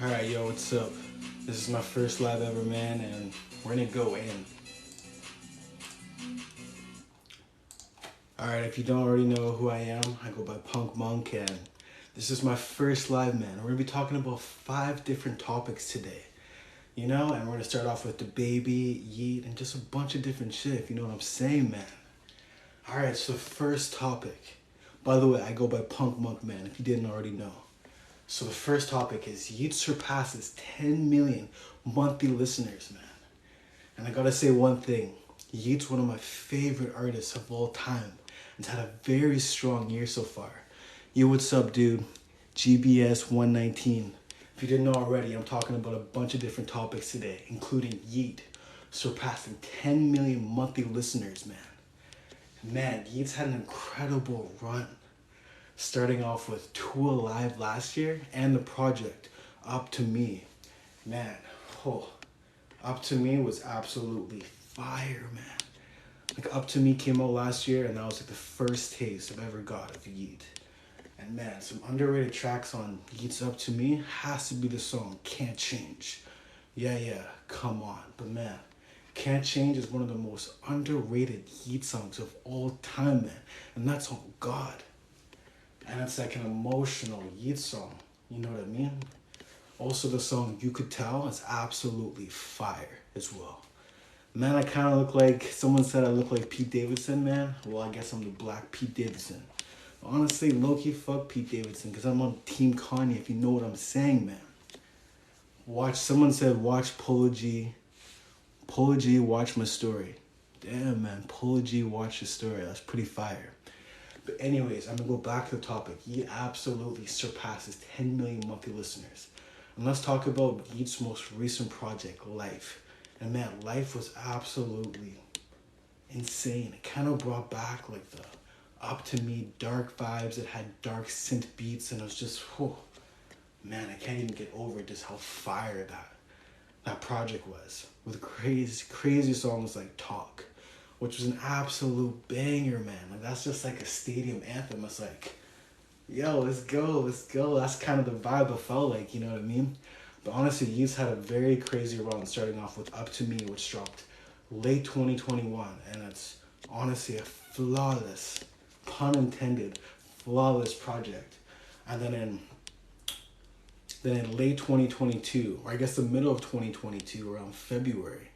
Alright, yo, what's up? This is my first live ever, man, and we're gonna go in. Alright, if you don't already know who I am, I go by Punk Monk, and this is my first live, man. We're gonna be talking about 5 different topics today, and we're gonna start off with Dababy, Yeet, and just a bunch of different shit, if you know what I'm saying, man. Alright, so first topic. By the way, I go by Punk Monk, man, if you didn't already know. So the first topic is Yeet surpasses 10 million monthly listeners, man. And I gotta say one thing. Yeet's one of my favorite artists of all time. It's had a very strong year so far. Yo, what's up, dude? GBS 119. If you didn't know already, I'm talking about a bunch of different topics today, including Yeet surpassing 10 million monthly listeners, man. Man, Yeet's had an incredible run. Starting off with 2 Alive last year and the project Up to Me. Man, Up to Me was absolutely fire, man. Like Up to Me came out last year and that was like the first taste I've ever got of Yeet. And man, some underrated tracks on Yeet's Up to Me has to be the song Can't Change. Yeah, come on. But man, Can't Change is one of the most underrated Yeet songs of all time, man. And that's on God. And it's like an emotional Yeet song. You know what I mean? Also, the song You Could Tell is absolutely fire as well. Man, I kind of look like, someone said I look like Pete Davidson, man. Well, I guess I'm the black Pete Davidson. Honestly, low-key fuck Pete Davidson because I'm on Team Kanye, if you know what I'm saying, man. Someone said watch Polo G. Polo G, watch my story. Damn, man, Polo G, watch the story. That's pretty fire. But anyways, I'm going to go back to the topic. Yeet absolutely surpasses 10 million monthly listeners. And let's talk about Yeet's most recent project, Life. And man, Life was absolutely insane. It kind of brought back like the Up to Me dark vibes. It had dark synth beats and it was just, man, I can't even get over just how fire that project was. With crazy songs like Talk, which was an absolute banger, man. Like, that's just like a stadium anthem. It's like, yo, let's go. That's kind of the vibe I felt like, you know what I mean? But honestly, Yeet's had a very crazy run, starting off with Up to Me, which dropped late 2021. And it's honestly a flawless, pun intended, flawless project. And then in late 2022, or I guess the middle of 2022, around February,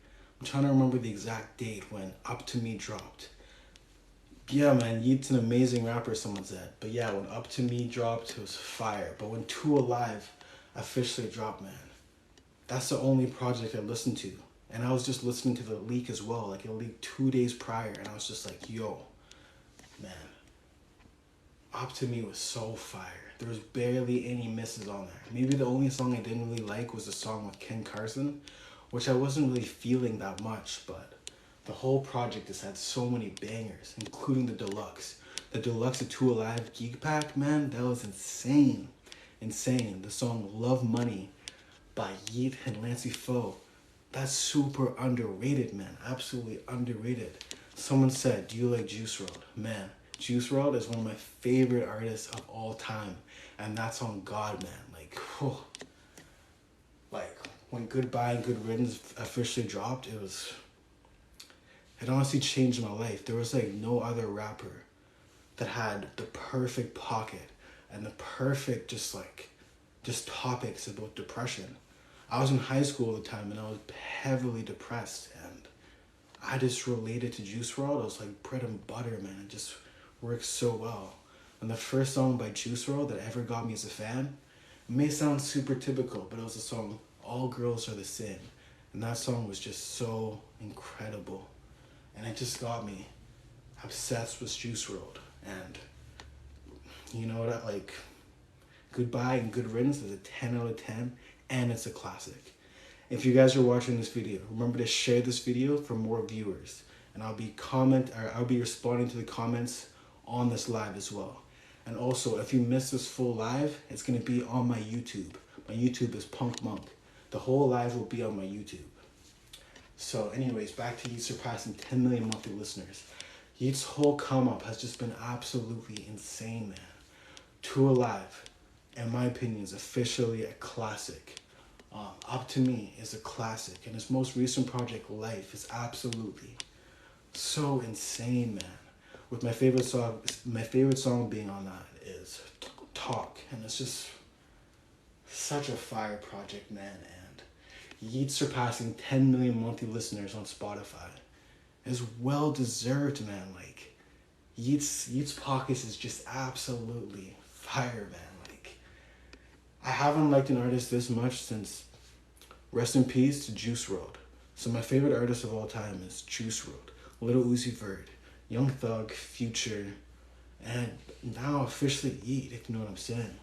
I'm trying to remember the exact date when Up to Me dropped. Yeah, man, Yeet's an amazing rapper, someone said. But yeah, when Up to Me dropped, it was fire. But when 2 Alive officially dropped, man, that's the only project I listened to. And I was just listening to the leak as well. Like, it leaked 2 days prior, and I was just like, yo, man, Up to Me was so fire. There was barely any misses on there. Maybe the only song I didn't really like was the song with Ken Carson, which I wasn't really feeling that much, but the whole project just had so many bangers, including the deluxe. The deluxe of 2 Alive Geek Pack, man, that was insane. Insane. The song Love Money by Yeet and Lancey Foe, that's super underrated, man. Absolutely underrated. Someone said, do you like Juice WRLD? Man, Juice WRLD is one of my favorite artists of all time. And that's on God, man. Like, when Goodbye and Good Riddance officially dropped, it honestly changed my life. There was like no other rapper that had the perfect pocket and the perfect just topics about depression. I was in high school at the time and I was heavily depressed and I just related to Juice WRLD. It was like bread and butter, man. It just worked so well. And the first song by Juice WRLD that ever got me as a fan, it may sound super typical, but it was the song All Girls Are the Same. And that song was just so incredible. And it just got me obsessed with Juice WRLD. And you know what, like, Goodbye and Good Riddance is a 10 out of 10, and it's a classic. If you guys are watching this video, remember to share this video for more viewers. And I'll be responding to the comments on this live as well. And also, if you missed this full live, it's going to be on my YouTube. My YouTube is Punk Monk. The whole live will be on my YouTube. So anyways, back to Yeet surpassing 10 million monthly listeners. Yeet's whole come up has just been absolutely insane, man. 2 Alive, in my opinion, is officially a classic. Up to Me is a classic, and his most recent project, Life, is absolutely so insane, man. With my favorite song being on that is Talk, and it's just such a fire project, man. And Yeats surpassing 10 million monthly listeners on Spotify is well deserved, man. Like Yeats Pockets is just absolutely fire, man. Like I haven't liked an artist this much since rest in peace to Juice WRLD. So my favorite artist of all time is Juice WRLD, Lil Uzi Vert, Young Thug, Future, and now officially Yeat, if you know what I'm saying.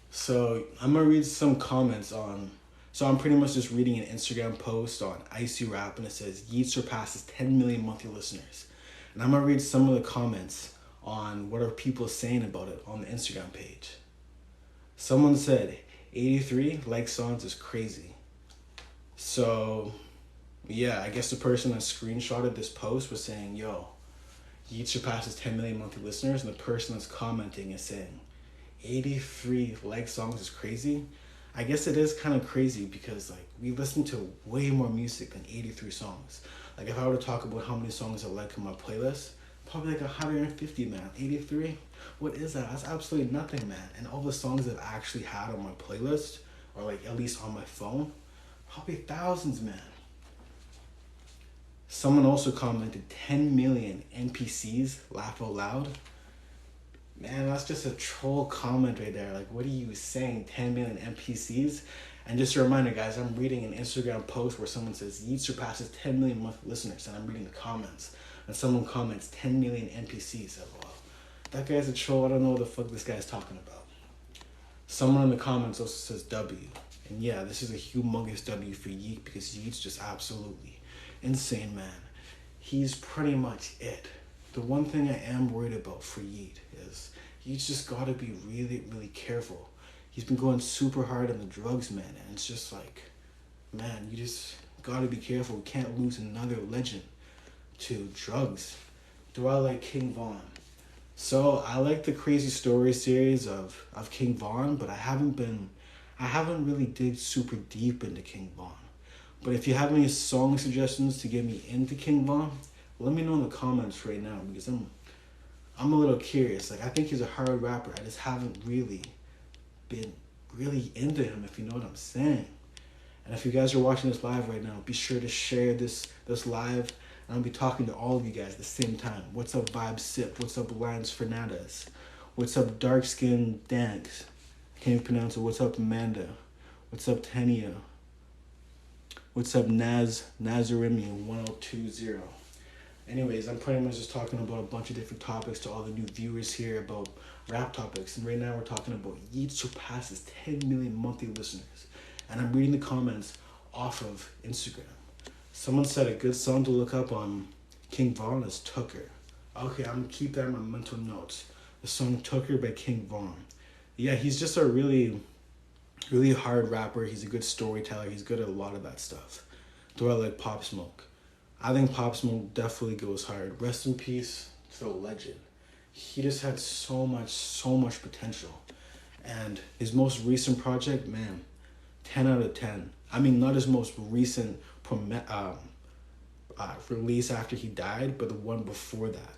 So I'm gonna read some comments on. So I'm pretty much just reading an Instagram post on Icy Rap, and it says Yeat surpasses 10 million monthly listeners. And I'm gonna read some of the comments on what are people saying about it on the Instagram page. Someone said 83 like songs is crazy. So yeah, I guess the person that screenshotted this post was saying, yo, Yeat surpasses 10 million monthly listeners, and the person that's commenting is saying 83 like songs is crazy. I guess it is kind of crazy because like we listen to way more music than 83 songs. Like if I were to talk about how many songs I like on my playlist, probably like 150, man. 83? What is that? That's absolutely nothing, man. And all the songs I've actually had on my playlist, or like at least on my phone, probably thousands, man. Someone also commented 10 million NPCs, laugh out loud. Man, that's just a troll comment right there. Like, what are you saying, 10 million NPCs? And just a reminder, guys, I'm reading an Instagram post where someone says, Yeat surpasses 10 million monthly listeners, and I'm reading the comments. And someone comments, 10 million NPCs. Well, that guy's a troll. I don't know what the fuck this guy's talking about. Someone in the comments also says W. And yeah, this is a humongous W for Yeat because Yeat's just absolutely insane, man. He's pretty much it. The one thing I am worried about for Yeat is Yeat's just got to be really, really careful. He's been going super hard on the drugs, man, and it's just like, man, you just got to be careful. We can't lose another legend to drugs. Do I like King Von? So I like the Crazy Story series of King Von, but I haven't really dig super deep into King Von. But if you have any song suggestions to get me into King Von, let me know in the comments right now because I'm a little curious. Like I think he's a hard rapper. I just haven't really been really into him, if you know what I'm saying. And if you guys are watching this live right now, be sure to share this live. And I'll be talking to all of you guys at the same time. What's up, Vibe Sip? What's up, Lance Fernandez? What's up, Dark Skin Danks? I can't even pronounce it. What's up, Amanda? What's up, Tania? What's up, Nazarimian 1020? Anyways, I'm pretty much just talking about a bunch of different topics to all the new viewers here about rap topics. And right now we're talking about Yeat surpasses 10 million monthly listeners. And I'm reading the comments off of Instagram. Someone said a good song to look up on King Von is Tucker. Okay, I'm going to keep that in my mental notes. The song Tucker by King Von. Yeah, he's just a really, really hard rapper. He's a good storyteller. He's good at a lot of that stuff. Do I like Pop Smoke? I think Pop Smoke definitely goes hard. Rest in peace to the legend. He just had so much potential. And his most recent project, man, 10 out of 10. I mean, not his most recent release after he died, but the one before that,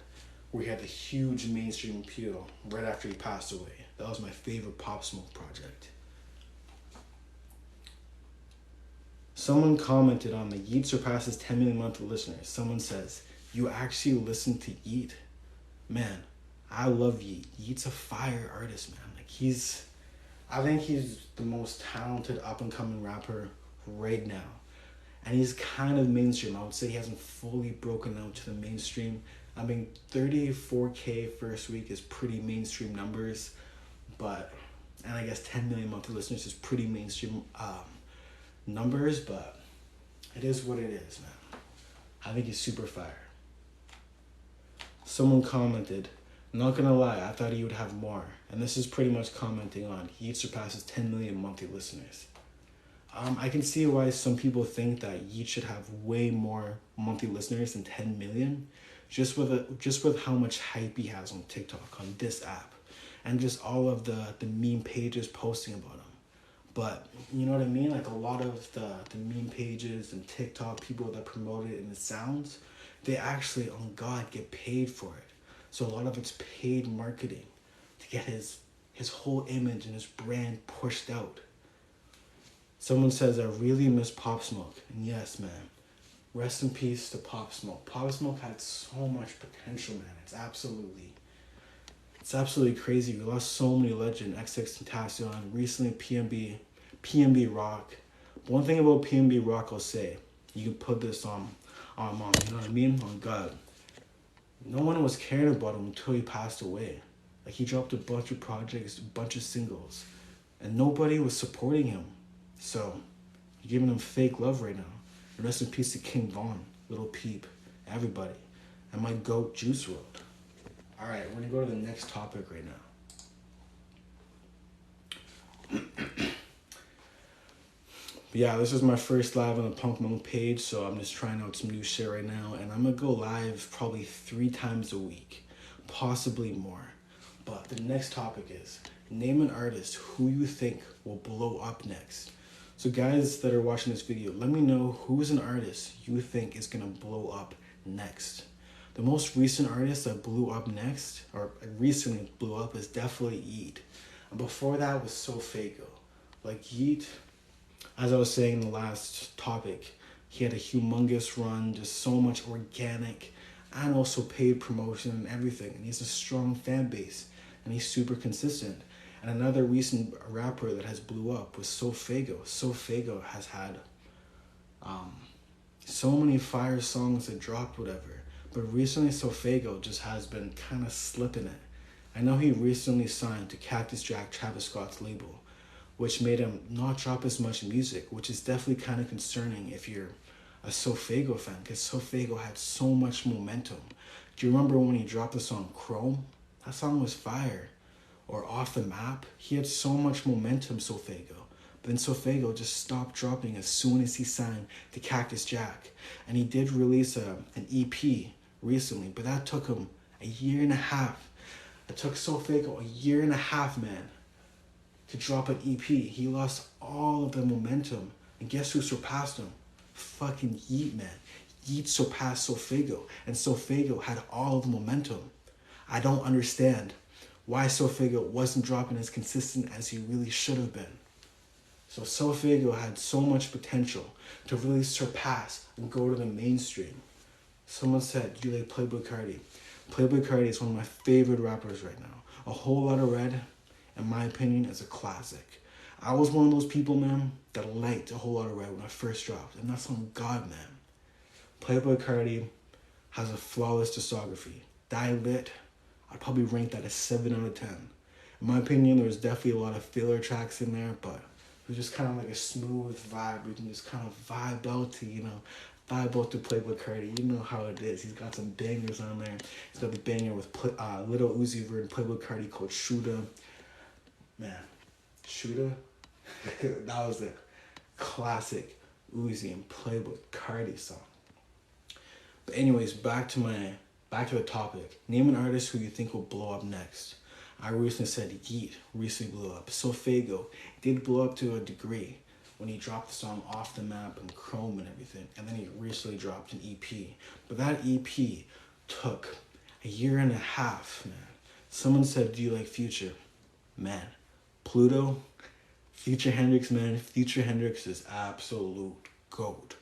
where he had the huge mainstream appeal right after he passed away. That was my favorite Pop Smoke project. Someone commented on the Yeat surpasses 10 million monthly listeners. Someone says, you actually listen to Yeat? Man, I love Yeat. Yeat's a fire artist, man. Like I think he's the most talented up-and-coming rapper right now. And he's kind of mainstream. I would say he hasn't fully broken out to the mainstream. I mean, 34K first week is pretty mainstream numbers. And I guess 10 million monthly listeners is pretty mainstream numbers, but it is what it is, man. I think he's super fire. Someone commented, not gonna lie, I thought he would have more. And this is pretty much commenting on Yeat surpasses 10 million monthly listeners. I can see why some people think that Yeat should have way more monthly listeners than 10 million, just with how much hype he has on TikTok, on this app, and just all of the meme pages posting about him. But you know what I mean? Like a lot of the meme pages and TikTok people that promote it and the sounds, they actually, on God, get paid for it. So a lot of it's paid marketing to get his whole image and his brand pushed out. Someone says, I really miss Pop Smoke. And yes, man. Rest in peace to Pop Smoke. Pop Smoke had so much potential, man. It's absolutely crazy. We lost so many legends. XX-Tentacion, recently PNB Rock. But one thing about PNB Rock, I'll say, you can put this on, you know what I mean? On God. No one was caring about him until he passed away. Like, he dropped a bunch of projects, a bunch of singles, and nobody was supporting him. So, you're giving him fake love right now. And rest in peace to King Von, Little Peep, everybody, and my GOAT Juice WRLD. Alright, we're gonna go to the next topic right now. But yeah, this is my first live on the Punk Monk page, so I'm just trying out some new shit right now, and I'm gonna go live probably 3 times a week, possibly more. But the next topic is, name an artist who you think will blow up next. So guys that are watching this video, let me know who's an artist you think is gonna blow up next. The most recent artist that blew up next, or recently blew up, is definitely Yeet. And before that was SoFago. Like Yeet, as I was saying in the last topic, he had a humongous run, just so much organic, and also paid promotion and everything. And he has a strong fan base, and he's super consistent. And another recent rapper that has blew up was SoFago. SoFago has had so many fire songs that dropped, whatever. But recently, SoFago just has been kind of slipping it. I know he recently signed to Cactus Jack Travis Scott's label, which made him not drop as much music, which is definitely kind of concerning if you're a SoFago fan, because SoFago had so much momentum. Do you remember when he dropped the song Chrome? That song was fire. Or Off the Map. He had so much momentum, SoFago. But then SoFago just stopped dropping as soon as he signed to Cactus Jack. And he did release an EP recently, but that took him a year and a half. It took SoFago a year and a half, man, to drop an EP. He lost all of the momentum. And guess who surpassed him? Fucking Yeet, man. Yeet surpassed SoFago. And SoFago had all of the momentum. I don't understand why SoFago wasn't dropping as consistent as he really should have been. So SoFago had so much potential to really surpass and go to the mainstream. Someone said, do you like Playboi Carti? Playboi Carti is one of my favorite rappers right now. A Whole Lotta Red, in my opinion, is a classic. I was one of those people, man, that liked A Whole Lotta Red when I first dropped. And that's on God, man. Playboi Carti has a flawless discography. Die Lit, I'd probably rank that as 7 out of 10. In my opinion, there was definitely a lot of filler tracks in there, but it was just kind of like a smooth vibe. You can just kind of vibe out to, vibe out to Playboi Carti. You know how it is. He's got some bangers on there. He's got the banger with Little Uzi Vert and Playboi Carti called Shooter. Man, Shooter? That was the classic Uzi and Playboi Carti song. But anyways, back to the topic. Name an artist who you think will blow up next. I recently said Yeet recently blew up. SoFago did blow up to a degree when he dropped the song Off the Map and Chrome and everything. And then he recently dropped an EP. But that EP took a year and a half, man. Someone said, do you like Future? Man, Pluto, Future Hendrix, man. Future Hendrix is absolute gold.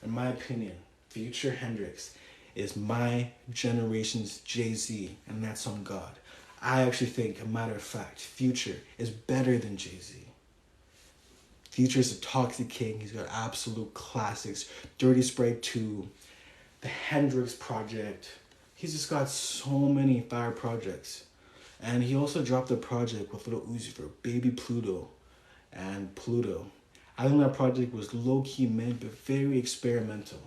In my opinion, Future Hendrix is my generation's Jay-Z, and that's on God. I actually think, a matter of fact, Future is better than Jay-Z. Future is a Toxic King. He's got absolute classics. Dirty Sprite 2, the Hendrix Project. He's just got so many fire projects. And he also dropped a project with Little Uzi Vert, Baby Pluto and Pluto. I think that project was low-key mid, but very experimental.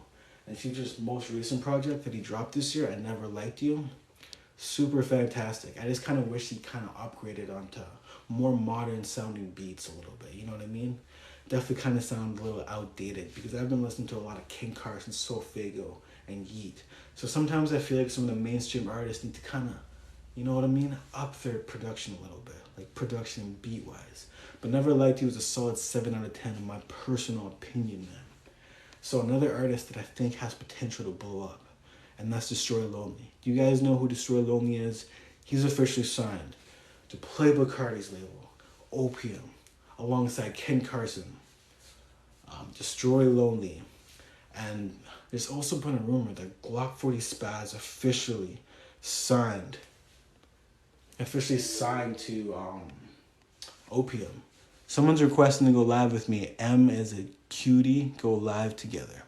And Future's most recent project that he dropped this year, I Never Liked You, super fantastic. I just kind of wish he kind of upgraded onto more modern sounding beats a little bit, you know what I mean? Definitely kind of sound a little outdated because I've been listening to a lot of King Carson, SoFago, and Yeet. So sometimes I feel like some of the mainstream artists need to kind of, You know what I mean? Up their production a little bit, like production beat wise. But never liked he was a solid 7 out of 10 in my personal opinion, man. So another artist that I think has potential to blow up, and that's Destroy Lonely. Do you guys know who Destroy Lonely is? He's officially signed to Playboi Carti's label, Opium, alongside Ken Carson. Destroy Lonely. And there's also been a rumor that Glock 40 Spaz officially signed to Opium. Someone's requesting to go live with me. M is a Cudi, go live together.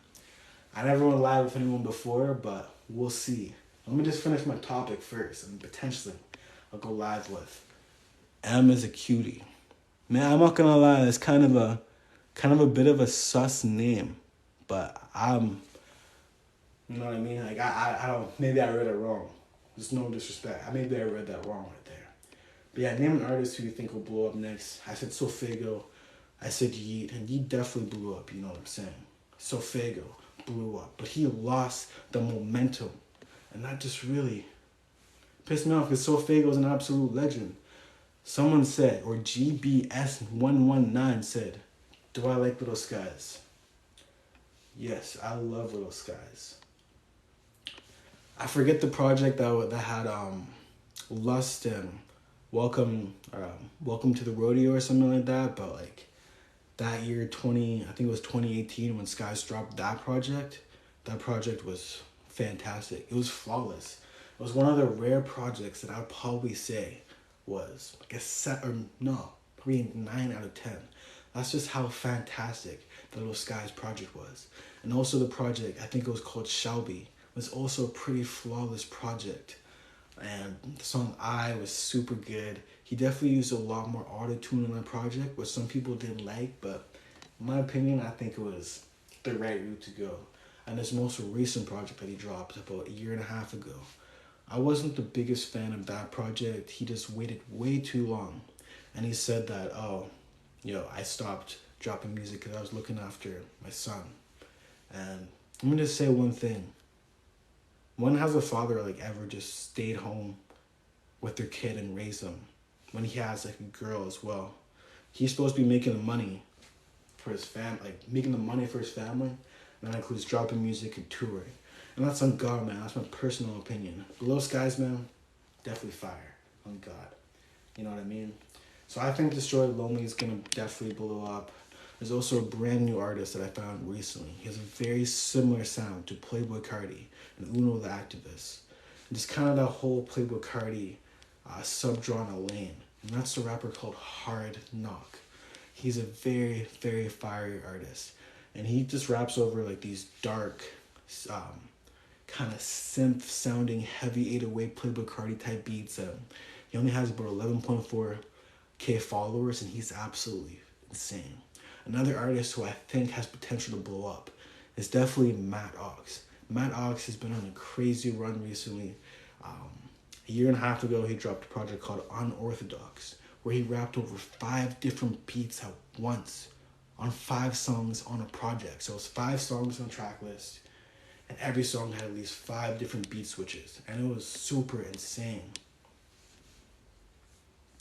I never went live with anyone before, but we'll see. Let me just finish my topic first, and potentially I'll go live with M is a Cudi. Man, I'm not gonna lie, that's kind of a bit of a sus name, but you know what I mean? Like I don't, maybe I read it wrong. There's no disrespect. Maybe I read that wrong right there. But yeah, name an artist who you think will blow up next. I said Sofago. I said Yeet, and Yeet definitely blew up, you know what I'm saying? Sofago blew up, but he lost the momentum. And that just really pissed me off because Sofago's an absolute legend. Someone said, or GBS119 said, do I like Little Skies? Yes, I love Little Skies. I forget the project that had Lust and Welcome to the Rodeo or something like that, but like that year I think it was 2018 when Skies dropped that project was fantastic. It was flawless. It was one of the rare projects that I'd probably say was like probably 9 out of 10. That's just how fantastic the Little Skies project was. And also the project, I think it was called Shelby, was also a pretty flawless project. And the song I was super good. He definitely used a lot more auto-tune in that project, which some people didn't like, but in my opinion, I think it was the right route to go. And his most recent project that he dropped about 1.5 years ago, I wasn't the biggest fan of that project. He just waited way too long. And he said that, I stopped dropping music because I was looking after my son. And I'm going to say one thing. When has a father ever just stayed home with their kid and raised them? When he has a girl as well. He's supposed to be making the money for his family, and that includes dropping music and touring. And that's on God, man. That's my personal opinion. Little Skies, man, definitely fire on God. You know what I mean? So I think Destroy Lonely is gonna definitely blow up. There's also a brand new artist that I found recently. He has a very similar sound to Playboi Carti and Uno the Activist. And just kind of that whole Playboi Carti subgenre lane. And that's the rapper called Hard Knock. He's a very, very fiery artist. And he just raps over these dark, kind of synth-sounding, heavy 808 Playboi Carti type beats. He only has about 11.4K followers, and he's absolutely insane. Another artist who I think has potential to blow up is definitely Matt Ox. Matt Ox has been on a crazy run recently. 1.5 years ago, he dropped a project called Unorthodox, where he rapped over 5 different beats at once on 5 songs on a project. So it's 5 songs on the track list, and every song had at least 5 different beat switches, and it was super insane.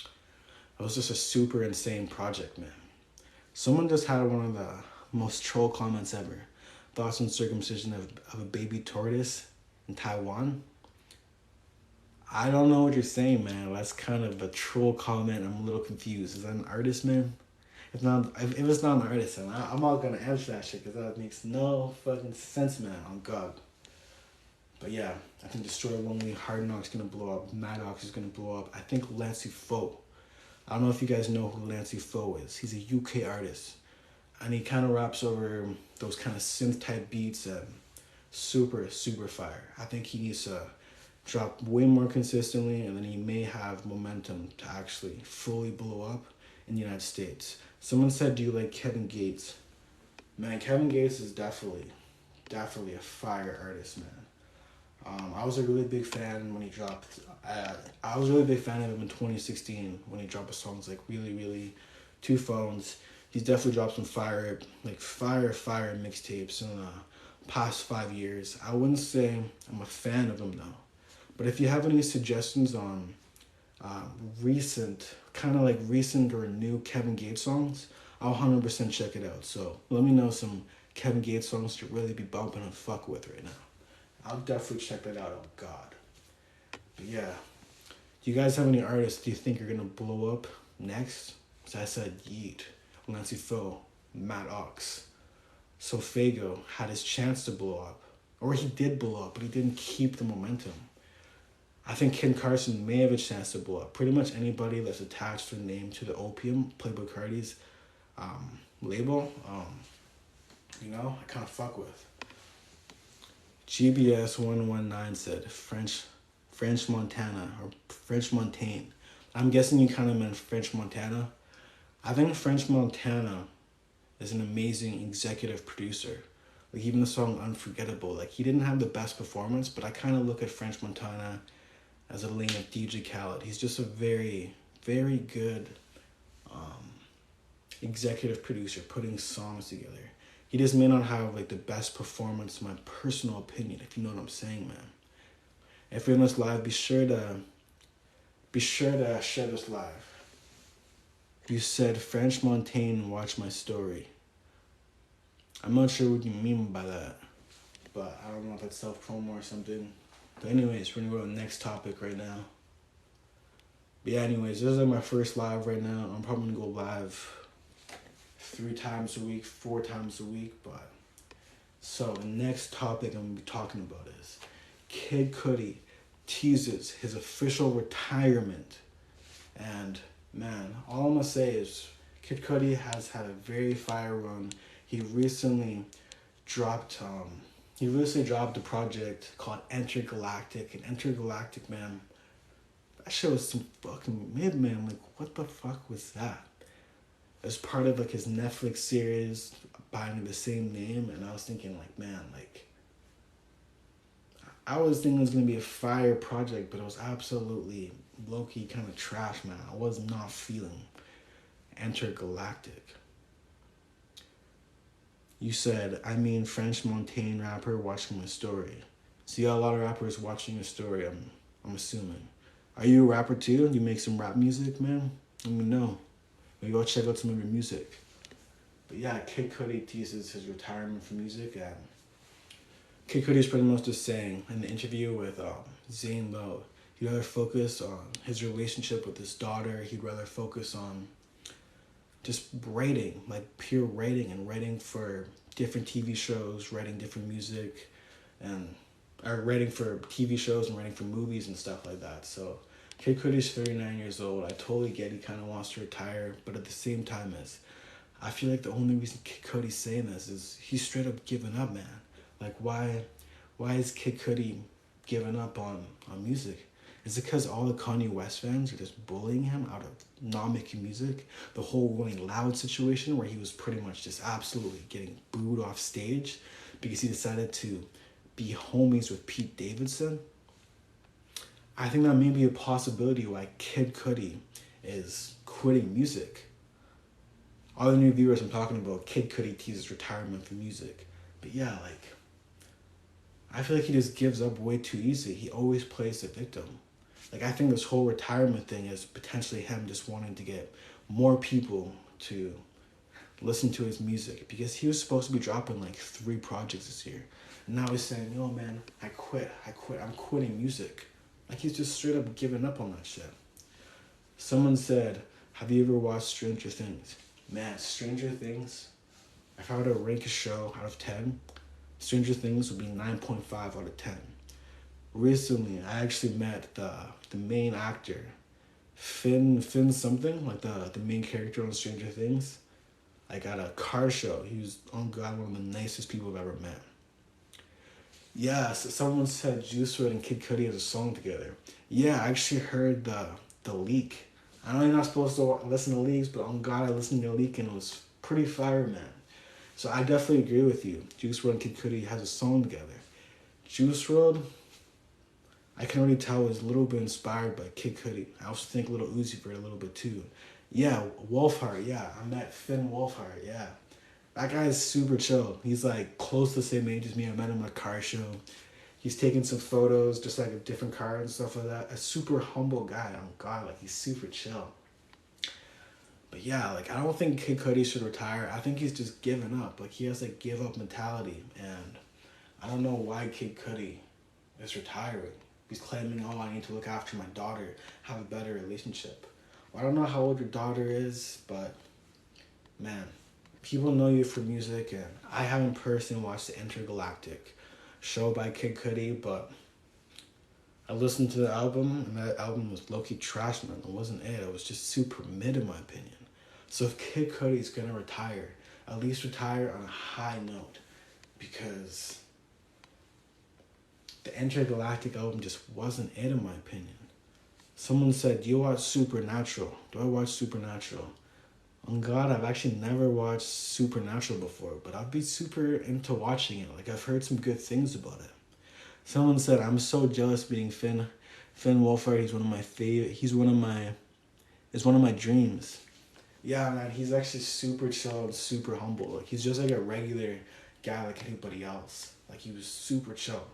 It was just a super insane project, man. Someone just had one of the most troll comments ever. Thoughts on circumcision of a baby tortoise in Taiwan? I don't know what you're saying, man. That's kind of a troll comment. I'm a little confused. Is that an artist, man? If it's not an artist, then I'm not going to answer that shit because that makes no fucking sense, man, on God. But yeah, I think Destroy Lonely, Hard Knock's going to blow up. Mad Ox is going to blow up. I think Lancey Foe. I don't know if you guys know who Lancey Foe is. He's a UK artist. And he kind of raps over those kind of synth-type beats and super, super fire. I think he needs to drop way more consistently, and then he may have momentum to actually fully blow up in the United States. Someone said, do you like Kevin Gates? Man, Kevin Gates is definitely a fire artist, man. I was a really big fan when he dropped. I was a really big fan of him in 2016 when he dropped songs like Really, Really, Two Phones. He's definitely dropped some fire mixtapes in the past 5 years. I wouldn't say I'm a fan of him though. But if you have any suggestions on recent, kind of like recent or new Kevin Gates songs, I'll 100% check it out. So let me know some Kevin Gates songs to really be bumping and fuck with right now. I'll definitely check that out. Oh God. But yeah, do you guys have any artists do you think are gonna blow up next? So I said Yeet, Lancey Phil, Matt Ox. So Fago had his chance to blow up. Or he did blow up, but he didn't keep the momentum. I think Kid Carson may have a chance to blow up. Pretty much anybody that's attached their name to the Opium, Playboy Cardi's label, I kind of fuck with. GBS 119 said French Montana or French Montaigne. I'm guessing you kind of meant French Montana. I think French Montana is an amazing executive producer. Like even the song Unforgettable, like he didn't have the best performance, but I kind of look at French Montana as a lane of DJ Khaled. He's just a very, very good executive producer putting songs together. He just may not have like the best performance, in my personal opinion, if you know what I'm saying, man. If you're in this live, be sure to share this live. You said French Montaigne, watch my story. I'm not sure what you mean by that, but I don't know if that's self-promo or something. But anyways, we're gonna go to the next topic right now. But yeah, anyways, this is like my first live right now. I'm probably gonna go live 3 times a week, 4 times a week, but so the next topic I'm gonna be talking about is Kid Cudi teases his official retirement. And man, all I'm gonna say is Kid Cudi has had a very fire run. He recently dropped a project called Intergalactic. And Intergalactic, man, that shit was some fucking mid, man. Like, what the fuck was that? As part of like his Netflix series by the same name, and I was thinking like, man, like I was thinking it was gonna be a fire project, but it was absolutely low-key kind of trash, man. I was not feeling Intergalactic. You said, I mean French Montaigne rapper watching my story. See, a lot of rappers watching your story, I'm assuming. Are you a rapper too? You make some rap music, man? Let me know. Maybe I'll check out some of your music. But yeah, Kid Cudi teases his retirement from music, and Kid Cudi is pretty much just saying in the interview with Zane Lowe, he'd rather focus on his relationship with his daughter. He'd rather focus on just writing, like pure writing, and writing for different TV shows, writing different music, or writing for TV shows and writing for movies and stuff like that. So Kid Cudi's 39 years old. I totally get he kind of wants to retire, but at the same time, I feel like the only reason Kid Cudi's saying this is he's straight up giving up, man. Like why is Kid Cudi giving up on music? Is it because all the Kanye West fans are just bullying him out of not making music? The whole Rolling Loud situation where he was pretty much just absolutely getting booed off stage because he decided to be homies with Pete Davidson? I think that may be a possibility why Kid Cudi is quitting music. All the new viewers I'm talking about, Kid Cudi teases retirement from music. But yeah, like, I feel like he just gives up way too easy. He always plays the victim. Like, I think this whole retirement thing is potentially him just wanting to get more people to listen to his music, because he was supposed to be dropping like 3 projects this year. And now he's saying, yo man, I quit, I'm quitting music. Like, he's just straight up giving up on that shit. Someone said, have you ever watched Stranger Things? Man, Stranger Things, if I were to rank a show out of 10, Stranger Things would be 9.5 out of 10. Recently, I actually met the main actor, Finn something, like the main character on Stranger Things. Like at a car show. He was, oh God, one of the nicest people I've ever met. Yeah, so someone said Juice WRLD and Kid Cudi has a song together. Yeah, I actually heard the leak. I know you're not supposed to listen to leaks, but on God, I listened to the leak and it was pretty fire, man. So I definitely agree with you. Juice WRLD and Kid Cudi has a song together. Juice WRLD, I can already tell, was a little bit inspired by Kid Cudi. I also think Lil Uzi Vert a little bit too. Yeah, Wolfheart, yeah. I met Finn Wolfhard, yeah. That guy is super chill. He's like close to the same age as me. I met him at a car show. He's taking some photos, just like of different cars and stuff like that. A super humble guy. Oh God, like he's super chill. But yeah, like I don't think Kid Cudi should retire. I think he's just given up. Like he has like give up mentality, and I don't know why Kid Cudi is retiring. He's claiming, oh, I need to look after my daughter, have a better relationship. Well, I don't know how old your daughter is, but man, people know you for music, and I haven't personally watched the Intergalactic show by Kid Cudi, but I listened to the album, and that album was low-key trash, man. It wasn't it. It was just super mid, in my opinion. So if Kid Cudi is gonna retire, at least retire on a high note, because the Intergalactic album just wasn't it, in my opinion. Someone said, do you watch Supernatural? Do I watch Supernatural? On God, I've actually never watched Supernatural before, but I'd be super into watching it. Like, I've heard some good things about it. Someone said, I'm so jealous being Finn Wolfhard. He's one of my favorite. It's one of my dreams. Yeah, man, he's actually super chill and super humble. Like, he's just like a regular guy like anybody else. Like, he was super chill.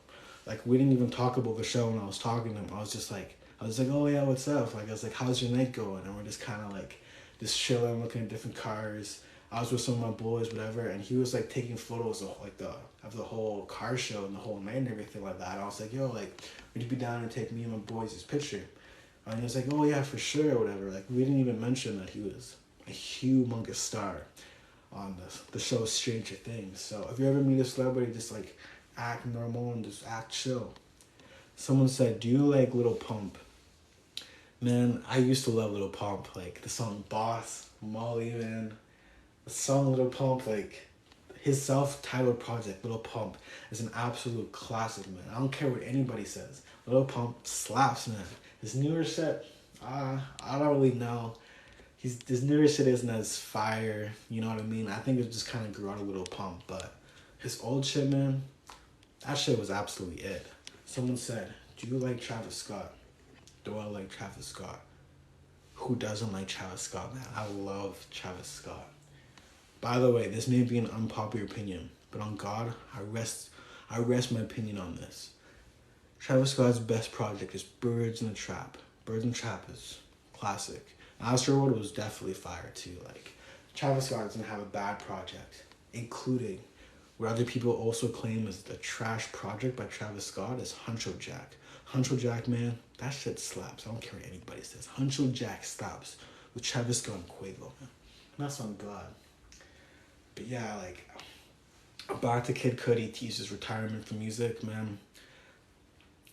Like, we didn't even talk about the show when I was talking to him. I was like, oh yeah, what's up? Like, I was like, how's your night going? And we're just kind of like, just chilling, looking at different cars. I was with some of my boys, whatever, and he was like taking photos of like of the whole car show and the whole night and everything like that. And I was like, yo, like, would you be down to take me and my boys this picture? And he was like, oh yeah, for sure, or whatever. Like, we didn't even mention that he was a humongous star on the show Stranger Things. So if you ever meet a celebrity, just like act normal and just act chill. Someone said, do you like Lil Pump? Man, I used to love Lil Pump. Like the song Boss, Molly, man. The song Lil Pump, like his self-titled project, Lil Pump, is an absolute classic, man. I don't care what anybody says. Lil Pump slaps, man. His newer shit, I don't really know. His newer shit isn't as fire, you know what I mean? I think it just kind of grew out of Lil Pump, but his old shit, man, that shit was absolutely it. Someone said, do you like Travis Scott? Do I like Travis Scott? Who doesn't like Travis Scott, man? I love Travis Scott. By the way, this may be an unpopular opinion, but on God, I rest my opinion on this. Travis Scott's best project is Birds in the Trap. Birds in the Trap is classic. Astroworld was definitely fire too. Like, Travis Scott doesn't have a bad project, including what other people also claim is the trash project by Travis Scott is Huncho Jack. Huncho Jack, man, that shit slaps. I don't care what anybody says. Huncho Jack slaps with Travis Scott and Quavo, man. That's on God. But yeah, like, back to Kid Cudi, Teases retirement from music, man.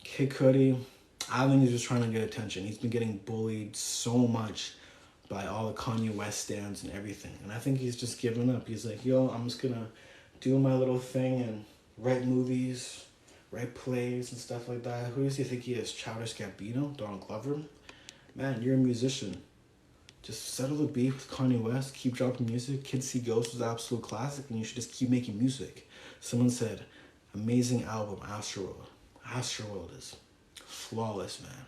Kid Cudi, I think he's just trying to get attention. He's been getting bullied so much by all the Kanye West stands and everything. And I think he's just given up. He's like, yo, I'm just gonna do my little thing and write movies, write plays and stuff like that. Who does he think he is? Childish Gambino? Donald Glover? Man, you're a musician. Just settle the beef with Kanye West, keep dropping music. Kids See Ghosts was an absolute classic, and you should just keep making music. Someone said, amazing album, Astroworld. Astroworld is flawless, man.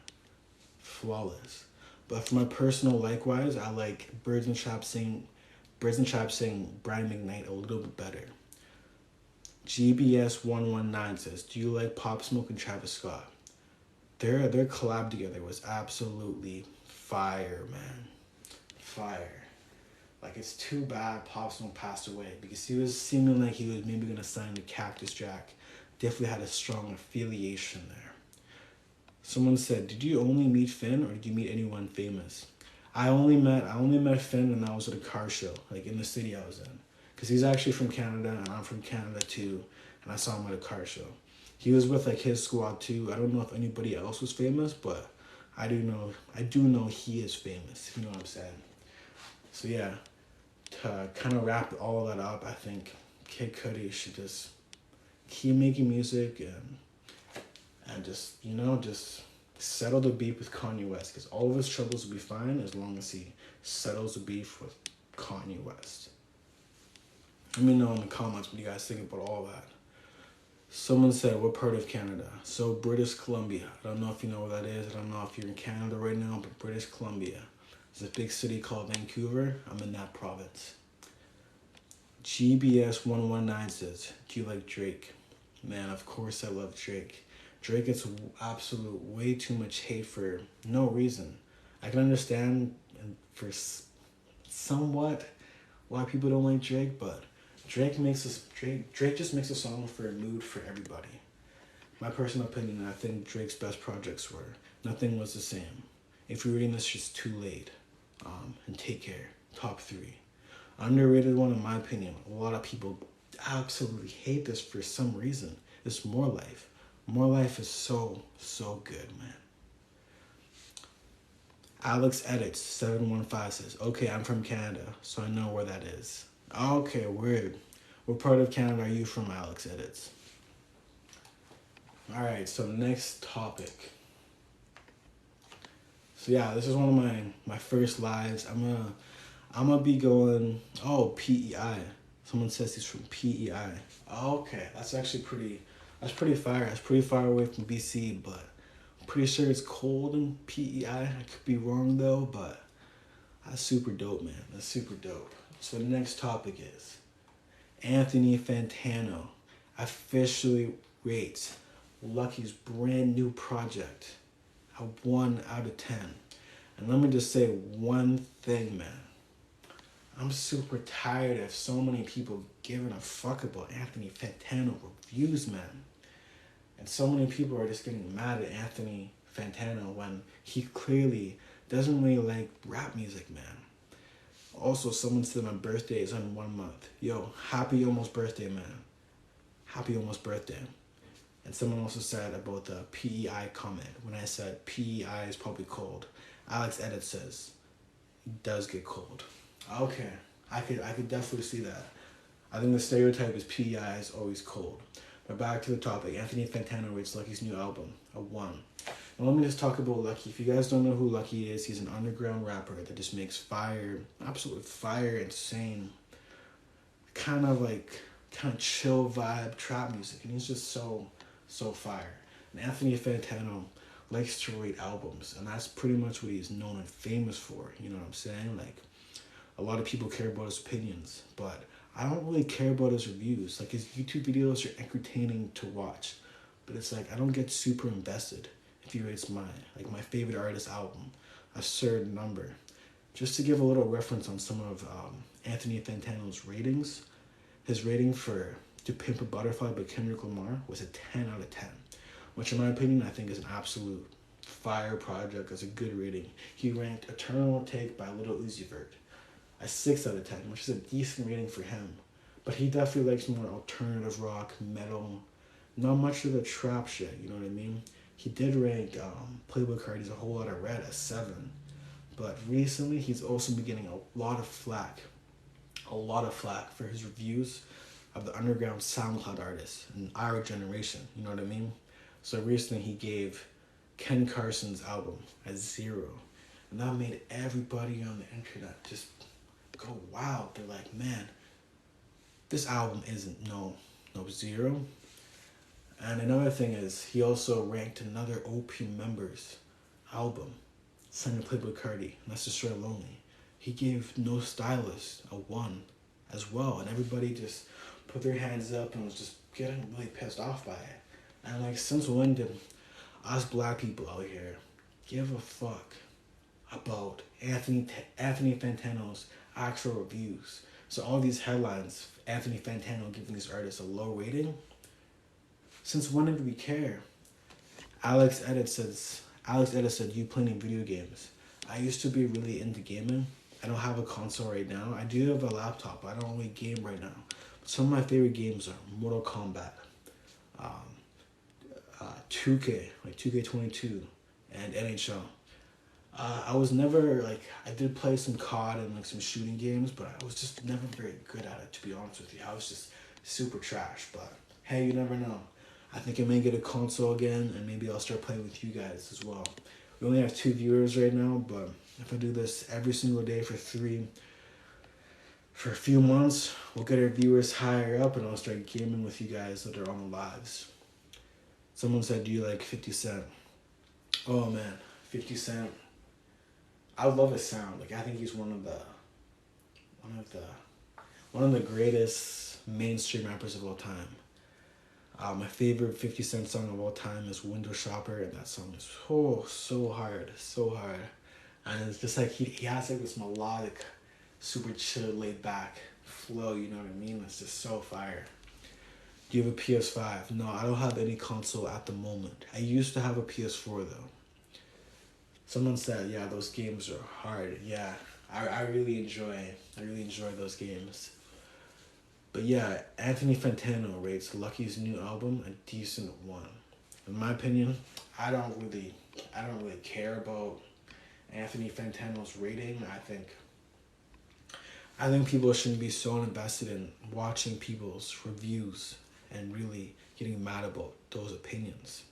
Flawless. But for my personal likewise, I like Birds and Trap sing Brand McKnight a little bit better. GBS119 says, do you like Pop Smoke and Travis Scott? Their collab together was absolutely fire, man. Fire. Like, it's too bad Pop Smoke passed away, because he was seeming like he was maybe going to sign to Cactus Jack. Definitely had a strong affiliation there. Someone said, did you only meet Finn, or did you meet anyone famous? I only met Finn when I was at a car show, like in the city I was in. Because he's actually from Canada, and I'm from Canada too, and I saw him at a car show. He was with like his squad too. I don't know if anybody else was famous, but I do know he is famous, if you know what I'm saying. So yeah, to kind of wrap all that up, I think Kid Cudi should just keep making music and just settle the beef with Kanye West, because all of his troubles will be fine as long as he settles the beef with Kanye West. Let me know in the comments what you guys think about all that. Someone said, what part of Canada? So British Columbia. I don't know if you know where that is. I don't know if you're in Canada right now, but British Columbia. There's a big city called Vancouver. I'm in that province. GBS119 says, do you like Drake? Man, of course I love Drake. Drake gets absolute way too much hate for no reason. I can understand for somewhat why people don't like Drake, but Drake just makes a song for a mood for everybody. My personal opinion, I think Drake's best projects were Nothing Was the Same. If you're reading this, just Too Late, and Take Care, top 3. Underrated one in my opinion. A lot of people absolutely hate this for some reason. It's More Life. More Life is so good, man. Alex Edits 715 says, okay, I'm from Canada, so I know where that is. Okay, weird. What part of Canada are you from, Alex Edits? Alright, so next topic. So yeah, this is one of my first lives. I'm gonna be going, PEI. Someone says he's from PEI. Okay, that's pretty far. That's pretty far away from BC, but I'm pretty sure it's cold in PEI. I could be wrong though, but that's super dope, man. That's super dope. So the next topic is Anthony Fantano officially rates Lucky's brand new project a 1 out of 10. And let me just say one thing, man. I'm super tired of so many people giving a fuck about Anthony Fantano reviews, man. And so many people are just getting mad at Anthony Fantano when he clearly doesn't really like rap music, man. Also, someone said my birthday is in 1 month. Yo, happy almost birthday, man. Happy almost birthday. And someone also said about the PEI comment when I said PEI is probably cold. Alex Edit says it does get cold. Okay, I could definitely see that. I think the stereotype is PEI is always cold. But back to the topic. Anthony Fantano rates Lucky's new album a 1. Now let me just talk about Lucky. If you guys don't know who Lucky is, he's an underground rapper that just makes fire, absolute fire, insane, kind of chill vibe trap music, and he's just so fire. And Anthony Fantano likes to rate albums, and that's pretty much what he's known and famous for. You know what I'm saying? Like, a lot of people care about his opinions, but I don't really care about his reviews. Like, his YouTube videos are entertaining to watch, but it's like I don't get super invested if he rates my favorite artist album a certain number. Just to give a little reference on some of Anthony Fantano's ratings, his rating for To Pimp a Butterfly by Kendrick Lamar was a 10 out of 10, which in my opinion I think is an absolute fire project. It's a good rating. He ranked Eternal Take by Lil Uzi Vert a 6 out of 10, which is a decent rating for him. But he definitely likes more alternative rock, metal, not much of the trap shit, you know what I mean? He did rank Playboi Carti's A Whole Lot of Red a 7. But recently he's also been getting a lot of flack for his reviews of the underground SoundCloud artists in our generation, you know what I mean? So recently he gave Ken Carson's album a 0. And that made everybody on the internet just go wild. They're like, man, this album isn't no 0. And another thing is, he also ranked another OP member's album, signed to Playboi Carti, and that's Destroy Lonely. He gave No Stylist a 1 as well, and everybody just put their hands up and was just getting really pissed off by it. And like, since when did us black people out here give a fuck about Anthony Fantano's actual reviews? So all these headlines, Anthony Fantano giving these artists a low rating, since when did we care? Alex Edit said, you playing video games. I used to be really into gaming. I don't have a console right now. I do have a laptop, but I don't really game right now. But some of my favorite games are Mortal Kombat, 2K, like 2K22, and NHL. I was never, I did play some COD and some shooting games, but I was just never very good at it, to be honest with you. I was just super trash, but hey, you never know. I think I may get a console again, and maybe I'll start playing with you guys as well. We only have 2 viewers right now, but if I do this every single day for a few months, we'll get our viewers higher up, and I'll start gaming with you guys that are on the lives. Someone said, do you like 50 Cent? Oh man, 50 Cent. I love his sound. I think he's one of the greatest mainstream rappers of all time. My favorite 50 Cent song of all time is Window Shopper, and that song is so hard, so hard. And it's just like he has like this melodic, super chill, laid back flow, you know what I mean? It's just so fire. Do you have a PS5? No, I don't have any console at the moment. I used to have a PS4 though. Someone said, yeah, those games are hard. Yeah, I really enjoy those games. But yeah, Anthony Fantano rates Lucky's new album a decent one. In my opinion, I don't really care about Anthony Fantano's rating. I think people shouldn't be so invested in watching people's reviews and really getting mad about those opinions.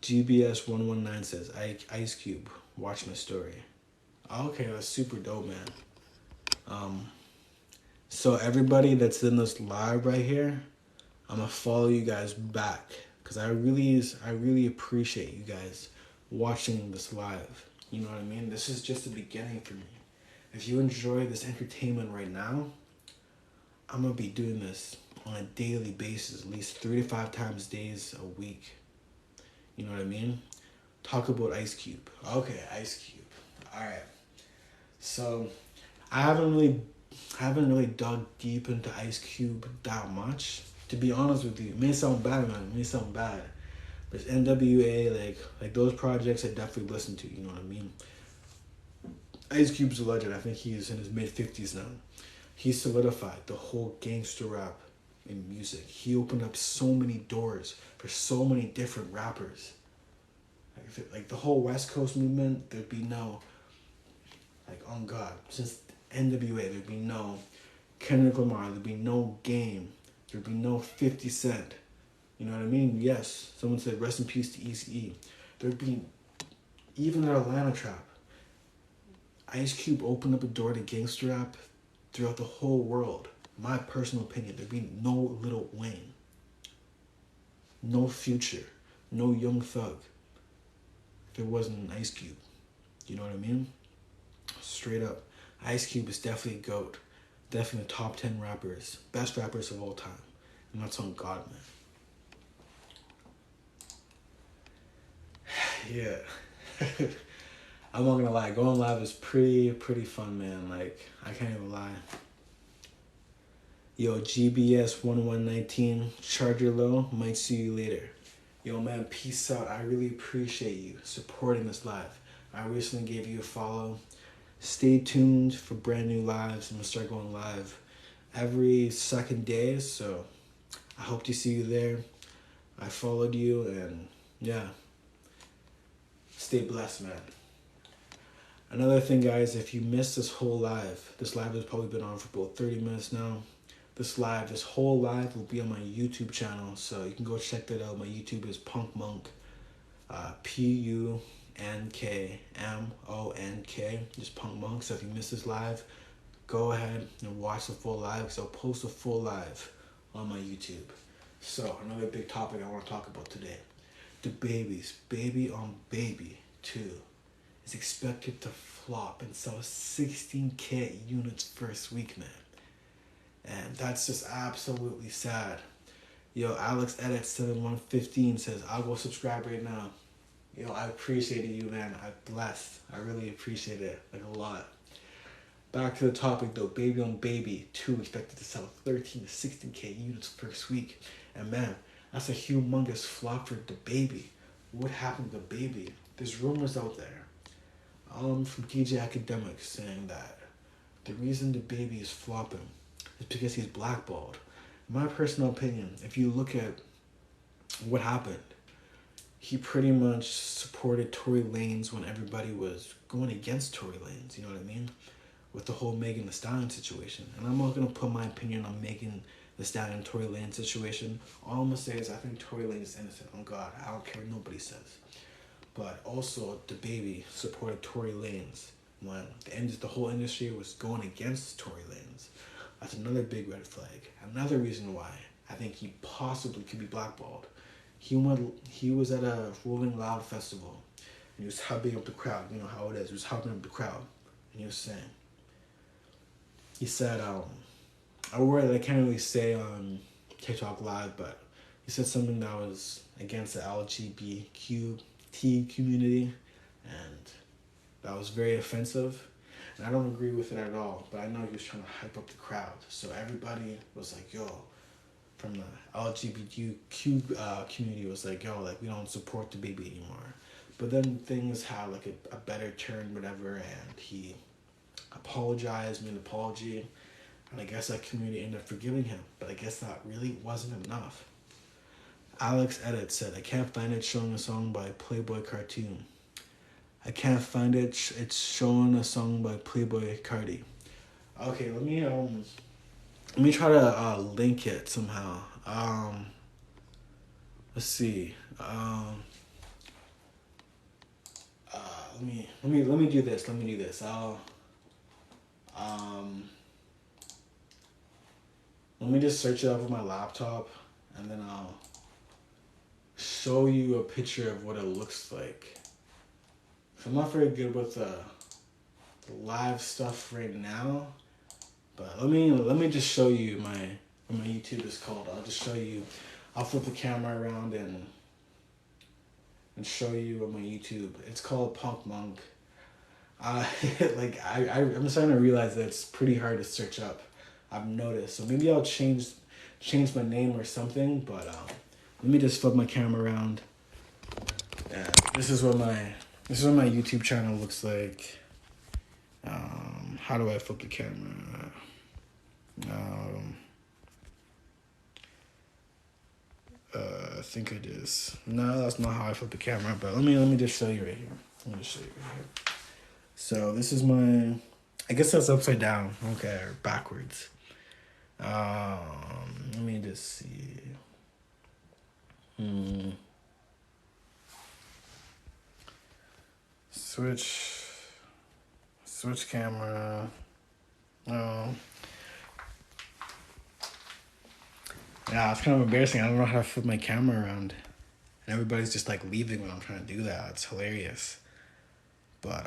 GBS119 says, Ice Cube, watch my story. Okay, that's super dope, man. So everybody that's in this live right here, I'm gonna follow you guys back because I really appreciate you guys watching this live. You know what I mean? This is just the beginning for me. If you enjoy this entertainment right now, I'm gonna be doing this on a daily basis, at least 3 to 5 times days a week. You know what I mean? Talk about Ice Cube. Okay, Ice Cube. All right. So I haven't really dug deep into Ice Cube that much. To be honest with you, it may sound bad, man. It may sound bad. But NWA, like those projects I definitely listen to, you know what I mean? Ice Cube's a legend. I think he's in his mid-50s now. He solidified the whole gangster rap in music. He opened up so many doors for so many different rappers. Like the whole West Coast movement, there'd be no, like, on God, since NWA, there'd be no Kendrick Lamar, there'd be no Game, there'd be no 50 Cent. You know what I mean? Yes, someone said rest in peace to Eazy-E. There'd be even an Atlanta trap. Ice Cube opened up a door to gangster rap throughout the whole world. My personal opinion, there'd be no Lil Wayne, no Future, no Young Thug. There wasn't an Ice Cube. You know what I mean? Straight up. Ice Cube is definitely a GOAT. Definitely top 10 rappers. Best rappers of all time. And that's on God, man. Yeah. I'm not gonna lie. Going live is pretty fun, man. Like, I can't even lie. Yo, GBS1119, Charger Low, might see you later. Yo, man, peace out. I really appreciate you supporting this live. I recently gave you a follow. Stay tuned for brand new lives. I'm gonna start going live every second day, so I hope to see you there. I followed you, and yeah, stay blessed, man. Another thing, guys, if you missed this live has probably been on for about 30 minutes now. This whole live will be on my YouTube channel, so you can go check that out. My YouTube is Punk Monk, Punkmonk, just Punk Monk. So if you missed this live, go ahead and watch the full live, because I'll post a full live on my YouTube. So another big topic I want to talk about today: Dababy's Baby on Baby 2 is expected to flop and sell 16K units first week, man. And that's just absolutely sad. Yo, Alex Edit 7115 says, I'll go subscribe right now. Yo, I appreciated you, man. I'm blessed. I really appreciate it, like, a lot. Back to the topic though, Baby on Baby 2 expected to sell 13 to 16K units first week. And man, that's a humongous flop for Dababy. What happened to Dababy? There's rumors out there from DJ Academic saying that the reason Dababy is flopping is because he's blackballed. In my personal opinion, if you look at what happened, he pretty much supported Tory Lanez when everybody was going against Tory Lanez, you know what I mean? With the whole Megan Thee Stallion situation. And I'm not going to put my opinion on Megan Thee Stallion and Tory Lanez situation. All I'm going to say is I think Tory Lanez is innocent. On God, I don't care what nobody says. But also, Dababy supported Tory Lanez when the whole industry was going against Tory Lanez. That's another big red flag. Another reason why I think he possibly could be blackballed. He was at a Rolling Loud festival, and he was hyping up the crowd. You know how it is. He was hyping up the crowd, and he was saying, he said, a word that I can't really say on TikTok live, but he said something that was against the LGBTQ community, and that was very offensive. And I don't agree with it at all, but I know he was trying to hype up the crowd. So everybody was like, yo, from the LGBTQ community was like, yo, like, we don't support Dababy anymore. But then things had like a better turn, whatever, and he apologized, made an apology, and I guess that community ended up forgiving him. But I guess that really wasn't enough. Alex Edit said, I can't find it showing a song by Playboy Cartoon. I can't find it. It's showing a song by Playboy Cardi. Okay, let me try to link it somehow. Let's see. Let me do this. Let me do this. Let me just search it up on my laptop, and then I'll show you a picture of what it looks like. I'm not very good with the live stuff right now, but let me just show you what my YouTube is called. I'll just show you. I'll flip the camera around and show you on my YouTube. It's called Punk Monk. I'm starting to realize that it's pretty hard to search up. I've noticed, so maybe I'll change my name or something. But let me just flip my camera around. And this is what my YouTube channel looks like. How do I flip the camera? I think I just... No, that's not how I flip the camera, but let me just show you right here. So this is my... I guess that's upside down. Okay, or backwards. Let me just see. Switch camera. Yeah, it's kind of embarrassing. I don't know how to flip my camera around. And everybody's just like leaving when I'm trying to do that. It's hilarious. But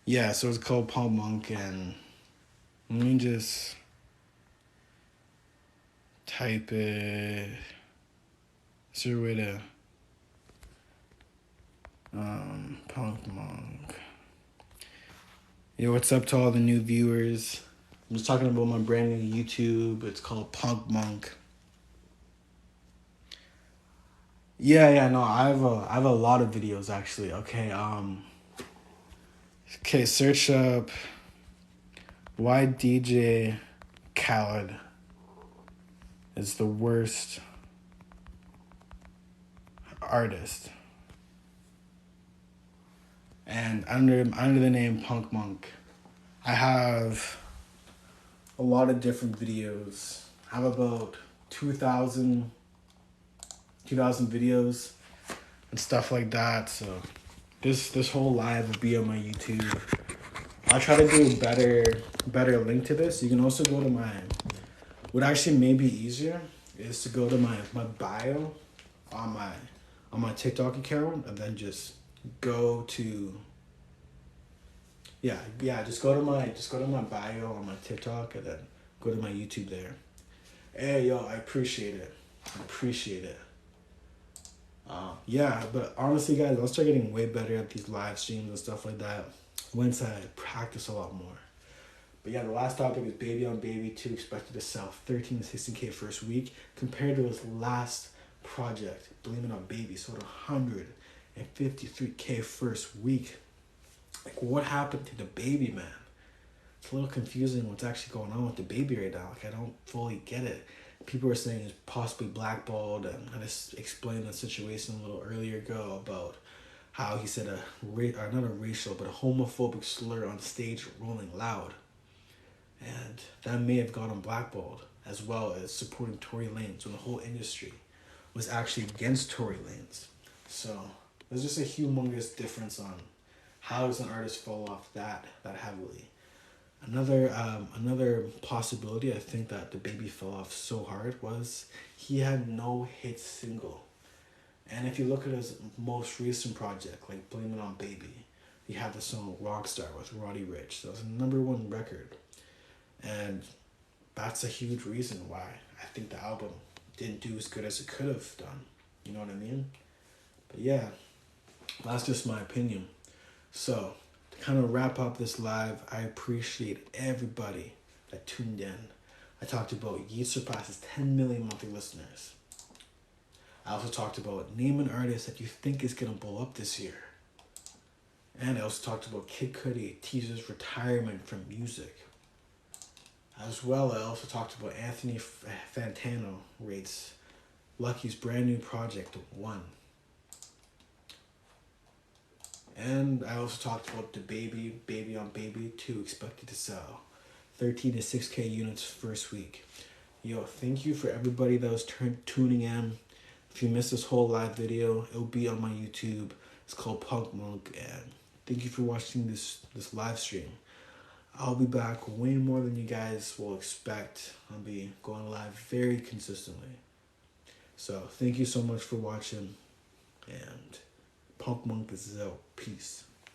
yeah, so it's called Paul Monk, and let me just type it. Is there a way to Punk Monk? Yo, what's up to all the new viewers? I'm just talking about my brand new YouTube. It's called Punk Monk. Yeah, no, I have a lot of videos actually. Okay, search up why DJ Khaled is the worst artist. And under the name Punk Monk, I have a lot of different videos. I have about 2,000 videos and stuff like that. So this whole live will be on my YouTube. I'll try to do a better link to this. You can also go to what actually may be easier is to go to my bio on my TikTok account, and then just go to just go to my bio on my TikTok, and then go to my YouTube there. Hey, yo, I appreciate it. But honestly, guys, I'll start getting way better at these live streams and stuff like that once I practice a lot more. But yeah, the last topic is Baby on Baby 2 expected to sell 13 to 16K first week, compared to his last project, Blame It On Baby, sold 153K first week. Like, what happened to Dababy, man? It's a little confusing what's actually going on with Dababy right now. Like, I don't fully get it. People are saying he's possibly blackballed, and I just explained the situation a little earlier ago about how he said not a racial, but a homophobic slur on stage, Rolling Loud. And that may have got him blackballed, as well as supporting Tory Lanez when the whole industry was actually against Tory Lanez. So there's just a humongous difference on how does an artist fall off that heavily. Another possibility, I think, that Dababy fell off so hard was he had no hit single. And if you look at his most recent project, like Blame It On Baby, he had the song Rockstar with Roddy Ricch. So it was a #1 record. And that's a huge reason why I think the album didn't do as good as it could have done. You know what I mean? But yeah, that's just my opinion. So, to kind of wrap up this live, I appreciate everybody that tuned in. I talked about Yeet surpasses 10 million monthly listeners. I also talked about name an artist that you think is going to blow up this year. And I also talked about Kid Cudi, Teases' retirement from music. As well, I also talked about Anthony Fantano rates Lucky's brand new project 1. And I also talked about Dababy, Baby on Baby 2 expected to sell 13 to 6K units first week. Yo, thank you for everybody that was tuning in. If you missed this whole live video, it'll be on my YouTube. It's called Punk Monk, and thank you for watching this live stream. I'll be back way more than you guys will expect. I'll be going live very consistently. So thank you so much for watching, and Punk Monk is out. Peace.